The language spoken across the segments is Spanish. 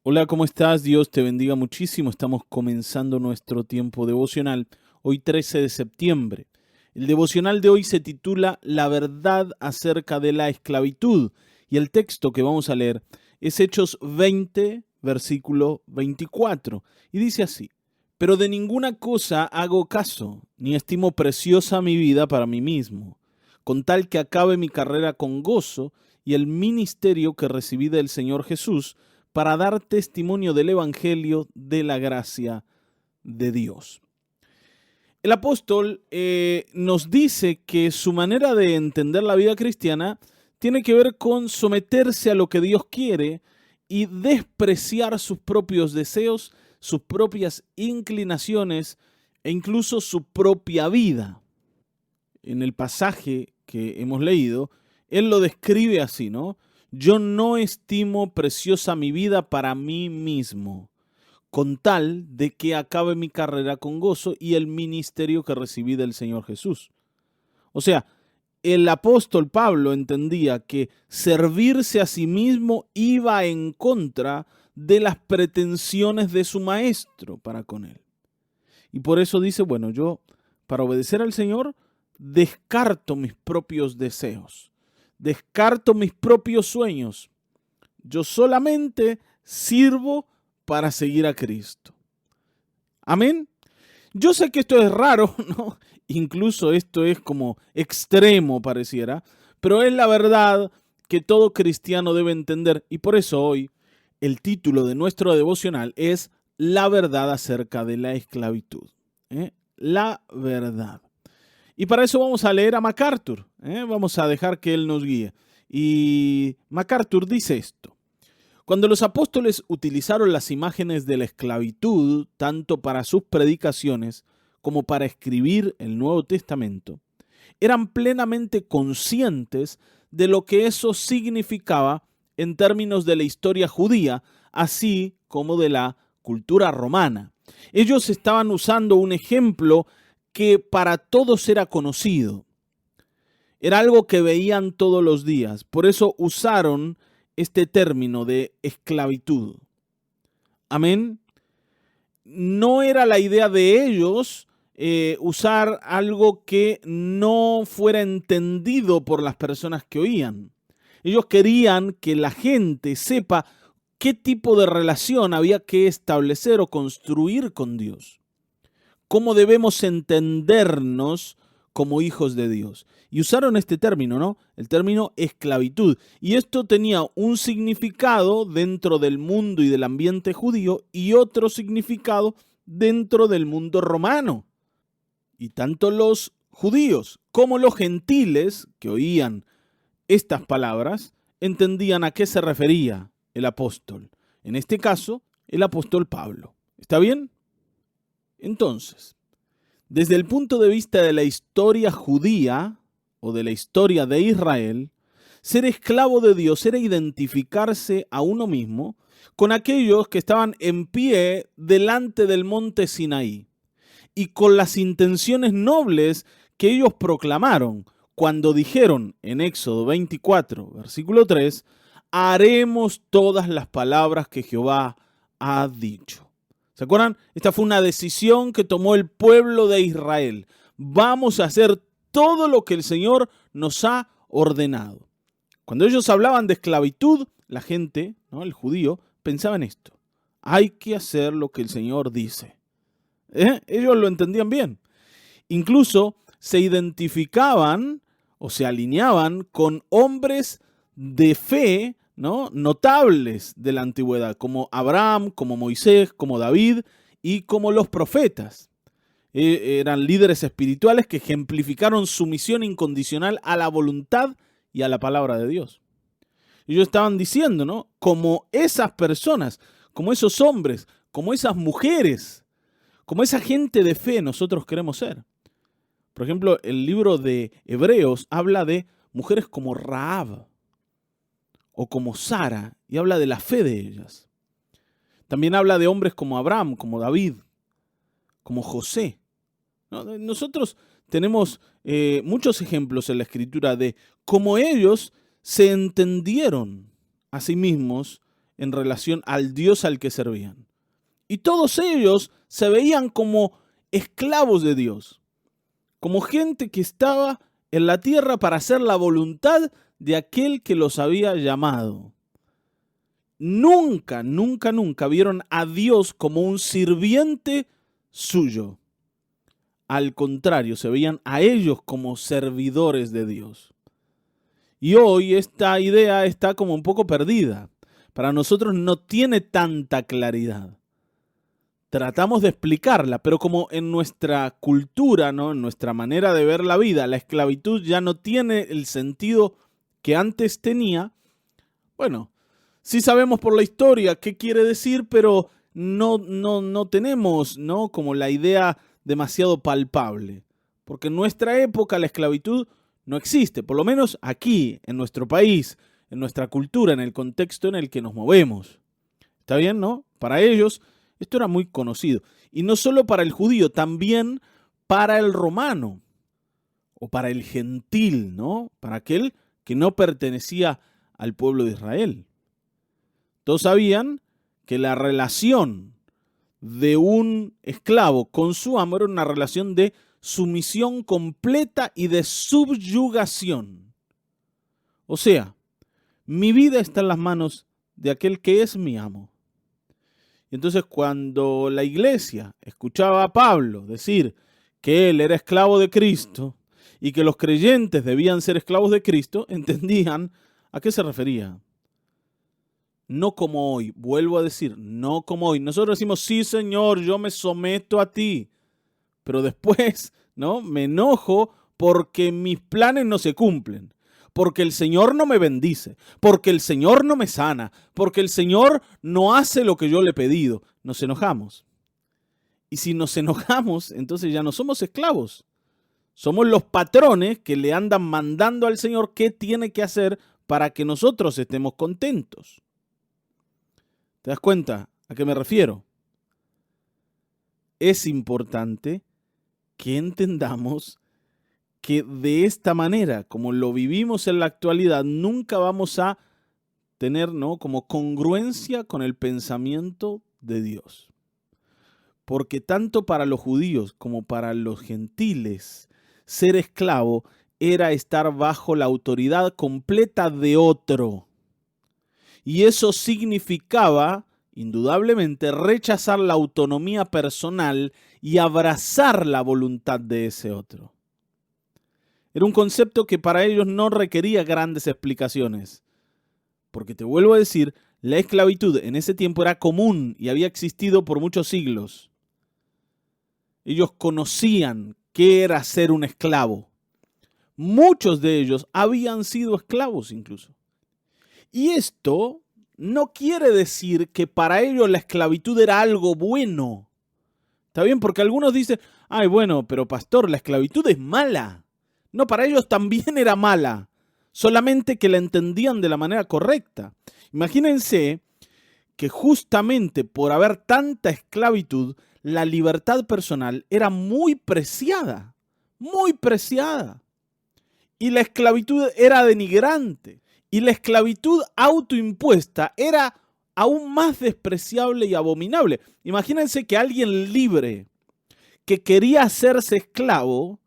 Hola, ¿cómo estás? Dios te bendiga muchísimo. Estamos comenzando nuestro tiempo devocional, hoy 13 de septiembre. El devocional de hoy se titula La verdad acerca de la esclavitud y el texto que vamos a leer es Hechos 20, versículo 24. Y dice así: Pero de ninguna cosa hago caso, ni estimo preciosa mi vida para mí mismo, con tal que acabe mi carrera con gozo y el ministerio que recibí del Señor Jesús, para dar testimonio del Evangelio de la gracia de Dios. El apóstol nos dice que su manera de entender la vida cristiana tiene que ver con someterse a lo que Dios quiere y despreciar sus propios deseos, sus propias inclinaciones e incluso su propia vida. En el pasaje que hemos leído, él lo describe así, ¿no? Yo no estimo preciosa mi vida para mí mismo, con tal de que acabe mi carrera con gozo y el ministerio que recibí del Señor Jesús. O sea, el apóstol Pablo entendía que servirse a sí mismo iba en contra de las pretensiones de su maestro para con él. Y por eso dice, bueno, yo para obedecer al Señor descarto mis propios deseos, descarto mis propios sueños. Yo solamente sirvo para seguir a Cristo. Amén. Yo sé que esto es raro, ¿no? Incluso esto es como extremo pareciera, pero es la verdad que todo cristiano debe entender. Y por eso hoy el título de nuestro devocional es La verdad acerca de la esclavitud. La verdad. Y para eso vamos a leer a MacArthur. Vamos a dejar que él nos guíe. Y MacArthur dice esto: Cuando los apóstoles utilizaron las imágenes de la esclavitud, tanto para sus predicaciones como para escribir el Nuevo Testamento, eran plenamente conscientes de lo que eso significaba en términos de la historia judía, así como de la cultura romana. Ellos estaban usando un ejemplo que para todos era conocido. Era algo que veían todos los días. Por eso usaron este término de esclavitud. Amén. No era la idea de ellos usar algo que no fuera entendido por las personas que oían. Ellos querían que la gente sepa qué tipo de relación había que establecer o construir con Dios. Cómo debemos entendernos como hijos de Dios. Y usaron este término, ¿no? El término esclavitud. Y esto tenía un significado dentro del mundo y del ambiente judío y otro significado dentro del mundo romano. Y tanto los judíos como los gentiles que oían estas palabras entendían a qué se refería el apóstol. En este caso, el apóstol Pablo. ¿Está bien? Entonces, desde el punto de vista de la historia judía o de la historia de Israel, ser esclavo de Dios era identificarse a uno mismo con aquellos que estaban en pie delante del monte Sinaí y con las intenciones nobles que ellos proclamaron cuando dijeron en Éxodo 24, versículo 3, haremos todas las palabras que Jehová ha dicho. ¿Se acuerdan? Esta fue una decisión que tomó el pueblo de Israel. Vamos a hacer todo lo que el Señor nos ha ordenado. Cuando ellos hablaban de esclavitud, la gente, ¿no?, el judío, pensaba en esto: hay que hacer lo que el Señor dice. Ellos lo entendían bien. Incluso se identificaban o se alineaban con hombres de fe, ¿no?, notables de la antigüedad, como Abraham, como Moisés, como David y como los profetas. Eran líderes espirituales que ejemplificaron sumisión incondicional a la voluntad y a la palabra de Dios. Ellos estaban diciendo, ¿no?, como esas personas, como esos hombres, como esas mujeres, como esa gente de fe nosotros queremos ser. Por ejemplo, el libro de Hebreos habla de mujeres como Rahab o como Sara y habla de la fe de ellas. También habla de hombres como Abraham, como David, como José. Nosotros tenemos muchos ejemplos en la Escritura de cómo ellos se entendieron a sí mismos en relación al Dios al que servían. Y todos ellos se veían como esclavos de Dios, como gente que estaba en la tierra para hacer la voluntad de aquel que los había llamado. Nunca, nunca, nunca vieron a Dios como un sirviente suyo. Al contrario, se veían a ellos como servidores de Dios. Y hoy esta idea está como un poco perdida. Para nosotros no tiene tanta claridad. Tratamos de explicarla, pero como en nuestra cultura, ¿no? En nuestra manera de ver la vida, la esclavitud ya no tiene el sentido que antes tenía. Bueno, sí sabemos por la historia qué quiere decir, pero no tenemos, ¿no?, como la idea demasiado palpable. Porque en nuestra época la esclavitud no existe, por lo menos aquí, en nuestro país, en nuestra cultura, en el contexto en el que nos movemos. ¿Está bien, no? Para ellos esto era muy conocido. Y no solo para el judío, también para el romano o para el gentil, ¿no? Para aquel que no pertenecía al pueblo de Israel. Todos sabían que la relación de un esclavo con su amo era una relación de sumisión completa y de subyugación. O sea, mi vida está en las manos de aquel que es mi amo. Y entonces cuando la iglesia escuchaba a Pablo decir que él era esclavo de Cristo y que los creyentes debían ser esclavos de Cristo, entendían a qué se refería. No como hoy, vuelvo a decir, no como hoy. Nosotros decimos, sí, Señor, yo me someto a ti. Pero después, ¿no?, me enojo porque mis planes no se cumplen. Porque el Señor no me bendice. Porque el Señor no me sana. Porque el Señor no hace lo que yo le he pedido. Nos enojamos. Y si nos enojamos, entonces ya no somos esclavos. Somos los patrones que le andan mandando al Señor qué tiene que hacer para que nosotros estemos contentos. ¿Te das cuenta a qué me refiero? Es importante que entendamos que de esta manera, como lo vivimos en la actualidad, nunca vamos a tener, ¿no?, como congruencia con el pensamiento de Dios. Porque tanto para los judíos como para los gentiles, ser esclavo era estar bajo la autoridad completa de otro. Y eso significaba, indudablemente, rechazar la autonomía personal y abrazar la voluntad de ese otro. Era un concepto que para ellos no requería grandes explicaciones. Porque te vuelvo a decir, la esclavitud en ese tiempo era común y había existido por muchos siglos. Ellos conocían qué era ser un esclavo. Muchos de ellos habían sido esclavos incluso. Y esto no quiere decir que para ellos la esclavitud era algo bueno. ¿Está bien? Porque algunos dicen, ay, bueno, pero pastor, la esclavitud es mala. No, para ellos también era mala, solamente que la entendían de la manera correcta. Imagínense que justamente por haber tanta esclavitud, la libertad personal era muy preciada, muy preciada. Y la esclavitud era denigrante. Y la esclavitud autoimpuesta era aún más despreciable y abominable. Imagínense que alguien libre que quería hacerse esclavo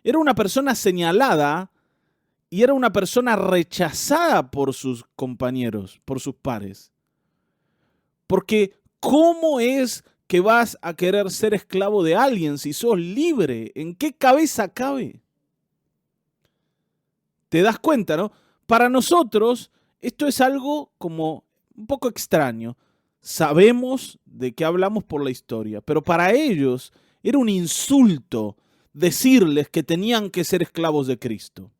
era una persona señalada y era una persona rechazada por sus compañeros, por sus pares. Porque ¿cómo es que vas a querer ser esclavo de alguien si sos libre? ¿En qué cabeza cabe? ¿Te das cuenta, no? Para nosotros esto es algo como un poco extraño. Sabemos de qué hablamos por la historia, pero para ellos era un insulto decirles que tenían que ser esclavos de Cristo.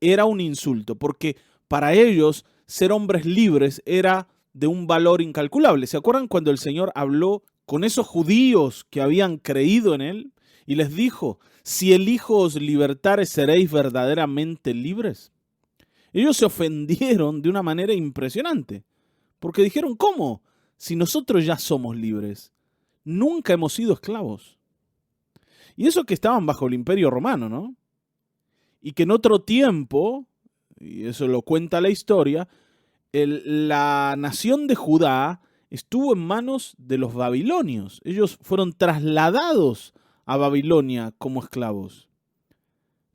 Era un insulto, porque para ellos ser hombres libres era de un valor incalculable. ¿Se acuerdan cuando el Señor habló con esos judíos que habían creído en Él y les dijo, si el Hijo os libertare, seréis verdaderamente libres? Ellos se ofendieron de una manera impresionante, porque dijeron, ¿cómo? Si nosotros ya somos libres, nunca hemos sido esclavos. Y eso que estaban bajo el Imperio Romano, ¿no? Y que en otro tiempo, y eso lo cuenta la historia, la nación de Judá estuvo en manos de los babilonios. Ellos fueron trasladados a Babilonia como esclavos.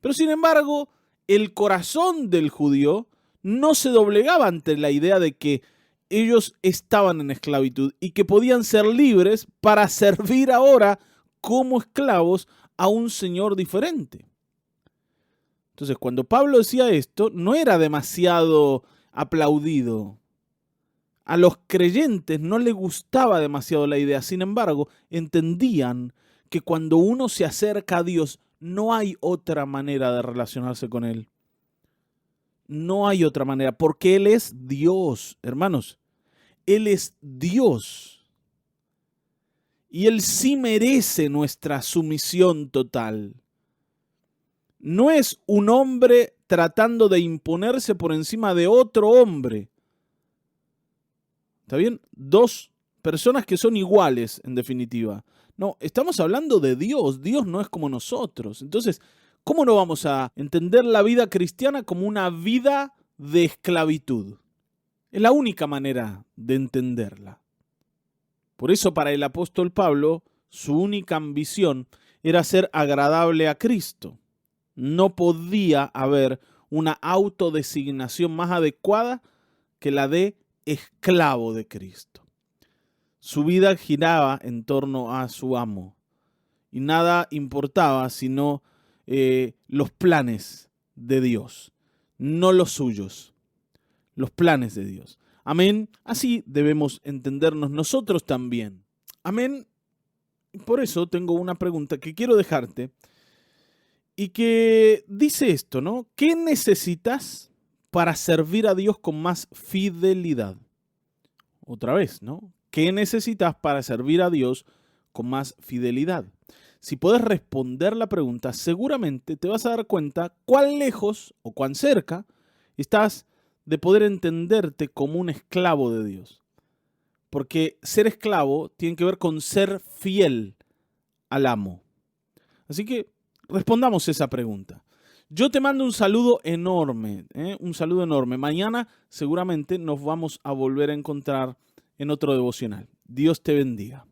Pero sin embargo, el corazón del judío no se doblegaba ante la idea de que ellos estaban en esclavitud y que podían ser libres para servir ahora como esclavos a un señor diferente. Entonces, cuando Pablo decía esto, no era demasiado aplaudido. A los creyentes no les gustaba demasiado la idea. Sin embargo, entendían que cuando uno se acerca a Dios, no hay otra manera de relacionarse con Él. No hay otra manera, porque Él es Dios, hermanos. Él es Dios. Y Él sí merece nuestra sumisión total. No es un hombre tratando de imponerse por encima de otro hombre. ¿Está bien? Dos personas que son iguales, en definitiva. No, estamos hablando de Dios. Dios no es como nosotros. Entonces, ¿cómo no vamos a entender la vida cristiana como una vida de esclavitud? Es la única manera de entenderla. Por eso para el apóstol Pablo, su única ambición era ser agradable a Cristo. No podía haber una autodesignación más adecuada que la de esclavo de Cristo. Su vida giraba en torno a su amo y nada importaba sino los planes de Dios, no los suyos, los planes de Dios. Amén. Así debemos entendernos nosotros también. Amén. Por eso tengo una pregunta que quiero dejarte y que dice esto, ¿no? ¿Qué necesitas para servir a Dios con más fidelidad? Otra vez, ¿no? ¿Qué necesitas para servir a Dios con más fidelidad? Si puedes responder la pregunta, seguramente te vas a dar cuenta cuán lejos o cuán cerca estás de poder entenderte como un esclavo de Dios. Porque ser esclavo tiene que ver con ser fiel al amo. Así que respondamos esa pregunta. Yo te mando un saludo enorme, un saludo enorme. Mañana seguramente nos vamos a volver a encontrar en otro devocional. Dios te bendiga.